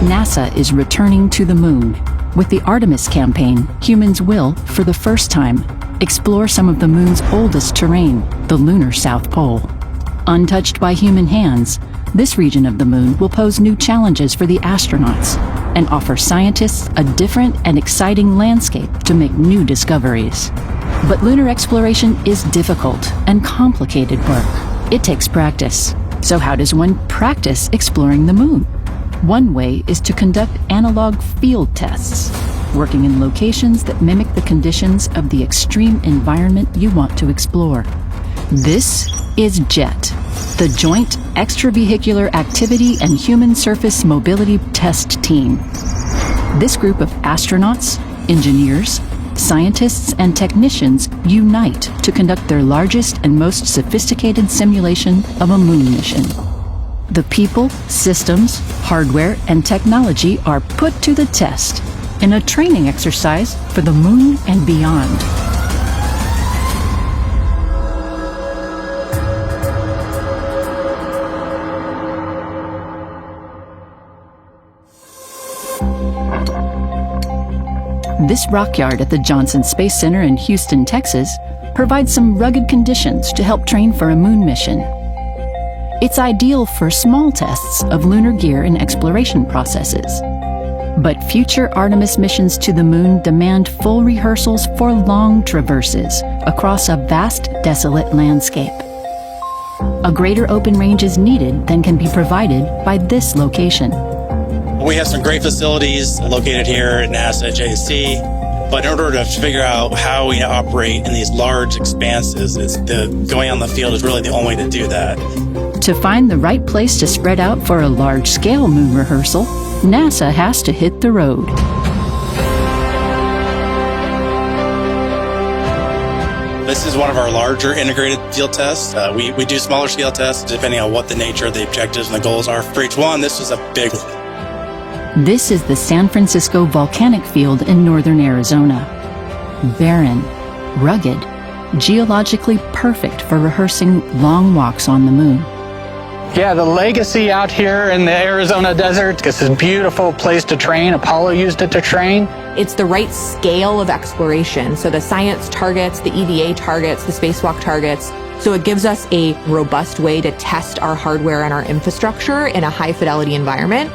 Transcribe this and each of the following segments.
NASA is returning to the moon. With the Artemis campaign, humans will, for the first time, explore some of the moon's oldest terrain, the lunar South Pole. Untouched by human hands, this region of the moon will pose new challenges for the astronauts and offer scientists a different and exciting landscape to make new discoveries. But lunar exploration is difficult and complicated work. It takes practice. So how does one practice exploring the moon? One way is to conduct analog field tests, working in locations that mimic the conditions of the extreme environment you want to explore. This is JETT, the Joint Extravehicular Activity and Human Surface Mobility Test Team. This group of astronauts, engineers, scientists, and technicians unite to conduct their largest and most sophisticated simulation of a moon mission. The people, systems, hardware, and technology are put to the test in a training exercise for the moon and beyond. This rockyard at the Johnson Space Center in Houston, Texas, provides some rugged conditions to help train for a moon mission. It's ideal for small tests of lunar gear and exploration processes. But future Artemis missions to the moon demand full rehearsals for long traverses across a vast, desolate landscape. A greater open range is needed than can be provided by this location. We have some great facilities located here at NASA JETT, but in order to figure out how we operate in these large expanses, going on the field is really the only way to do that. To find the right place to spread out for a large-scale moon rehearsal, NASA has to hit the road. This is one of our larger integrated field tests. We do smaller scale tests depending on what the nature of the objectives and the goals are for each one. This is a big one. This is the San Francisco Volcanic Field in northern Arizona. Barren, rugged, geologically perfect for rehearsing long walks on the moon. Yeah, the legacy out here in the Arizona desert, it's a beautiful place to train. Apollo used it to train. It's the right scale of exploration. So the science targets, the EVA targets, the spacewalk targets. So it gives us a robust way to test our hardware and our infrastructure in a high fidelity environment.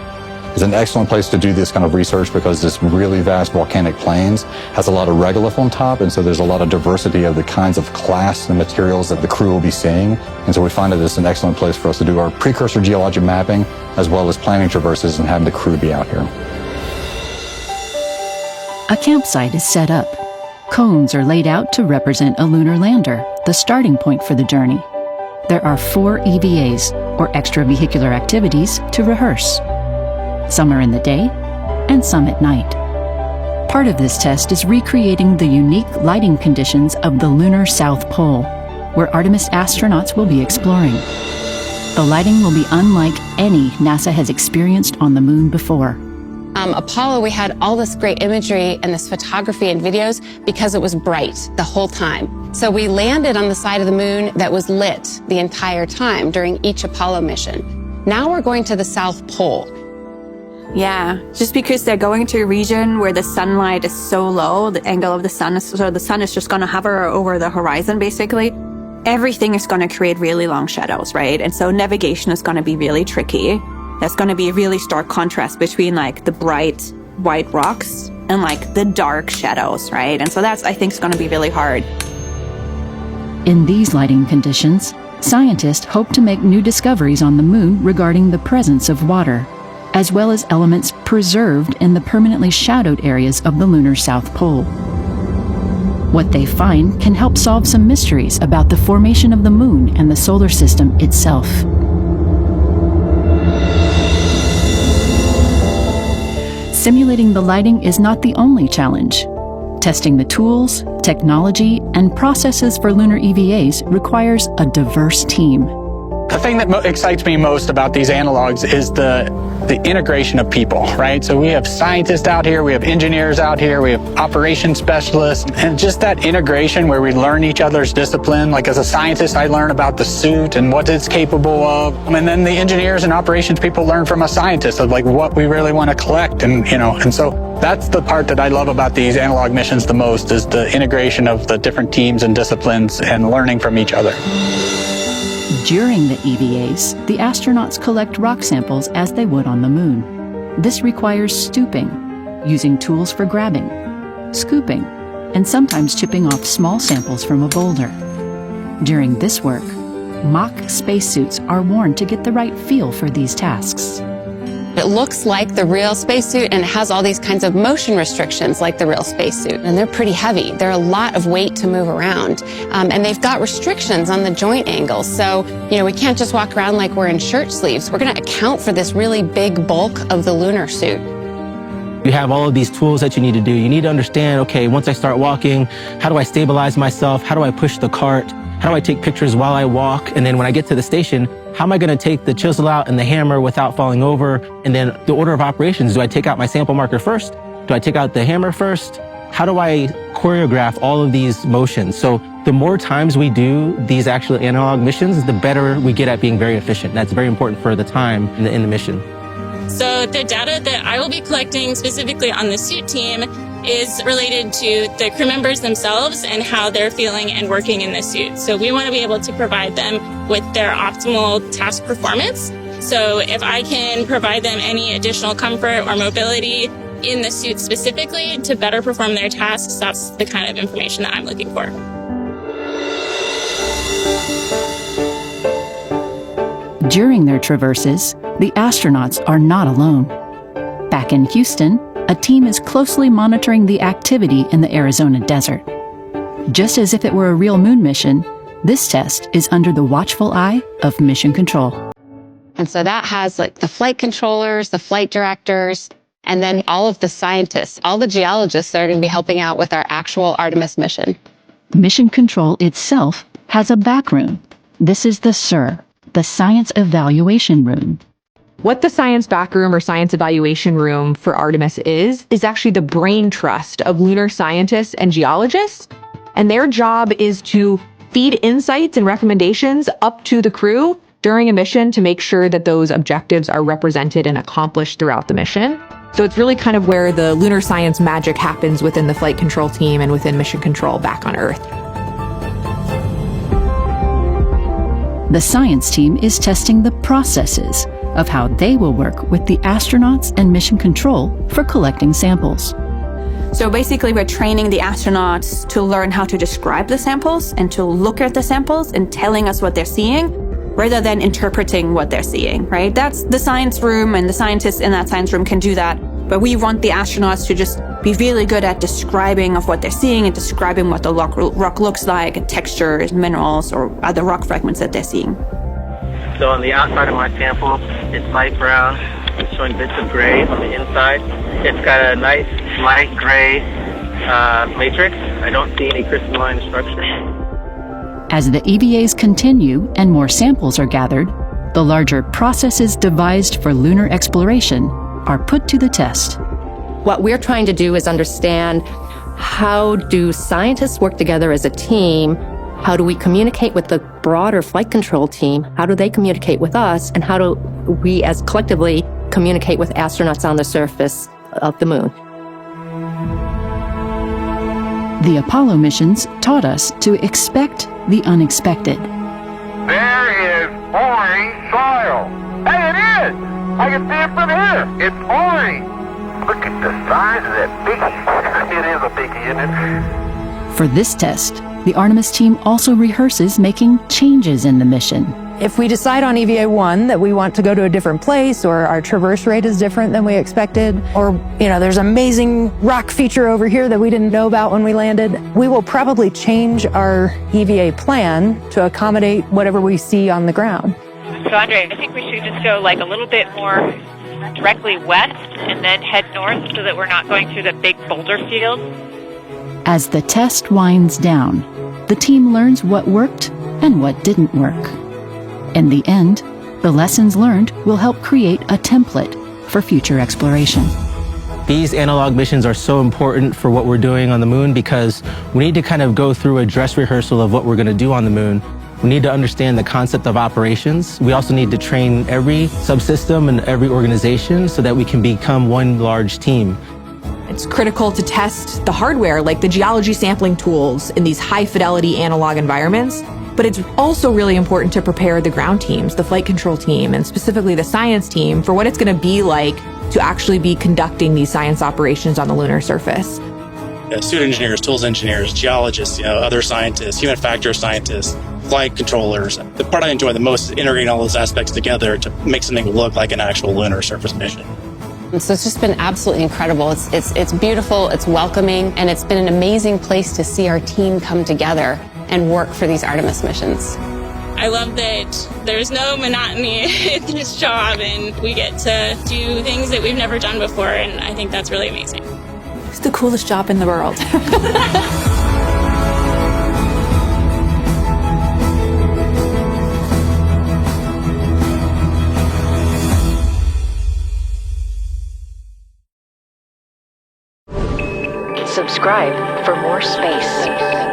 It's an excellent place to do this kind of research because this really vast volcanic plains has a lot of regolith on top, and so there's a lot of diversity of the kinds of class and materials that the crew will be seeing. And so we find that it's an excellent place for us to do our precursor geologic mapping as well as planning traverses and having the crew be out here. A campsite is set up. Cones are laid out to represent a lunar lander, the starting point for the journey. There are 4 EVAs, or extravehicular activities, to rehearse. Some are in the day, and some at night. Part of this test is recreating the unique lighting conditions of the lunar South Pole, where Artemis astronauts will be exploring. The lighting will be unlike any NASA has experienced on the moon before. Apollo, we had all this great imagery and this photography and videos because it was bright the whole time. So we landed on the side of the moon that was lit the entire time during each Apollo mission. Now we're going to the South Pole. Yeah, just because they're going to a region where the sunlight is so low, the angle of the sun is, so the sun is just going to hover over the horizon, basically. Everything is going to create really long shadows, right? And so navigation is going to be really tricky. There's going to be a really stark contrast between like the bright white rocks and like the dark shadows, right? And so that's, I think, is going to be really hard. In these lighting conditions, scientists hope to make new discoveries on the moon regarding the presence of water, as well as elements preserved in the permanently shadowed areas of the lunar South Pole. What they find can help solve some mysteries about the formation of the moon and the solar system itself. Simulating the lighting is not the only challenge. Testing the tools, technology, and processes for lunar EVAs requires a diverse team. The thing that excites me most about these analogs is the integration of people, right? So we have scientists out here, we have engineers out here, we have operations specialists, and just that integration where we learn each other's discipline. Like as a scientist, I learn about the suit and what it's capable of. And then the engineers and operations people learn from a scientist of like what we really want to collect. And so that's the part that I love about these analog missions the most, is the integration of the different teams and disciplines and learning from each other. During the EVAs, the astronauts collect rock samples as they would on the moon. This requires stooping, using tools for grabbing, scooping, and sometimes chipping off small samples from a boulder. During this work, mock spacesuits are worn to get the right feel for these tasks. It looks like the real spacesuit and it has all these kinds of motion restrictions like the real spacesuit. And they're pretty heavy. They're a lot of weight to move around. And they've got restrictions on the joint angles. So, we can't just walk around like we're in shirt sleeves. We're going to account for this really big bulk of the lunar suit. You have all of these tools that you need to do. You need to understand, okay, once I start walking, how do I stabilize myself? How do I push the cart? How do I take pictures while I walk? And then when I get to the station, how am I going to take the chisel out and the hammer without falling over? And then the order of operations, do I take out my sample marker first? Do I take out the hammer first? How do I choreograph all of these motions? So the more times we do these actual analog missions, the better we get at being very efficient. That's very important for the time in the mission. So the data that I will be collecting specifically on the suit team is related to the crew members themselves and how they're feeling and working in the suit. So we want to be able to provide them with their optimal task performance. So if I can provide them any additional comfort or mobility in the suit specifically to better perform their tasks, that's the kind of information that I'm looking for. During their traverses, the astronauts are not alone. Back in Houston, a team is closely monitoring the activity in the Arizona desert. Just as if it were a real moon mission, this test is under the watchful eye of Mission Control. And so that has like the flight controllers, the flight directors, and then all of the scientists, all the geologists that are going to be helping out with our actual Artemis mission. Mission Control itself has a back room. This is the SIR, the Science Evaluation Room. What the science backroom or science evaluation room for Artemis is actually the brain trust of lunar scientists and geologists. And their job is to feed insights and recommendations up to the crew during a mission to make sure that those objectives are represented and accomplished throughout the mission. So it's really kind of where the lunar science magic happens within the flight control team and within Mission Control back on Earth. The science team is testing the processes of how they will work with the astronauts and Mission Control for collecting samples. So basically, we're training the astronauts to learn how to describe the samples and to look at the samples and telling us what they're seeing, rather than interpreting what they're seeing, right? That's the science room, and the scientists in that science room can do that. But we want the astronauts to just be really good at describing of what they're seeing and describing what the rock looks like, and textures, minerals, or other rock fragments that they're seeing. So on the outside of my sample, it's light brown, it's showing bits of gray on the inside. It's got a nice light gray matrix. I don't see any crystalline structure. As the EVAs continue and more samples are gathered, the larger processes devised for lunar exploration are put to the test. What we're trying to do is understand, how do scientists work together as a team? How do we communicate with the broader flight control team? How do they communicate with us? And how do we as collectively communicate with astronauts on the surface of the moon? The Apollo missions taught us to expect the unexpected. There is orange soil. Hey, it is! I can see it from here. It's orange. Look at the size of that biggie. It is a biggie, isn't it? For this test, the Artemis team also rehearses making changes in the mission. If we decide on EVA 1 that we want to go to a different place, or our traverse rate is different than we expected, or there's an amazing rock feature over here that we didn't know about when we landed, we will probably change our EVA plan to accommodate whatever we see on the ground. So Andre, I think we should just go like a little bit more directly west and then head north so that we're not going through the big boulder field. As the test winds down, the team learns what worked and what didn't work. In the end, the lessons learned will help create a template for future exploration. These analog missions are so important for what we're doing on the moon because we need to kind of go through a dress rehearsal of what we're going to do on the moon. We need to understand the concept of operations. We also need to train every subsystem and every organization so that we can become one large team. It's critical to test the hardware, like the geology sampling tools, in these high-fidelity analog environments. But it's also really important to prepare the ground teams, the flight control team, and specifically the science team for what it's going to be like to actually be conducting these science operations on the lunar surface. Suit engineers, tools engineers, geologists, other scientists, human factor scientists, flight controllers. The part I enjoy the most is integrating all those aspects together to make something look like an actual lunar surface mission. And so it's just been absolutely incredible. It's beautiful, it's welcoming, and it's been an amazing place to see our team come together and work for these Artemis missions. I love that there's no monotony in this job, and we get to do things that we've never done before, and I think that's really amazing. It's the coolest job in the world. Subscribe for more space.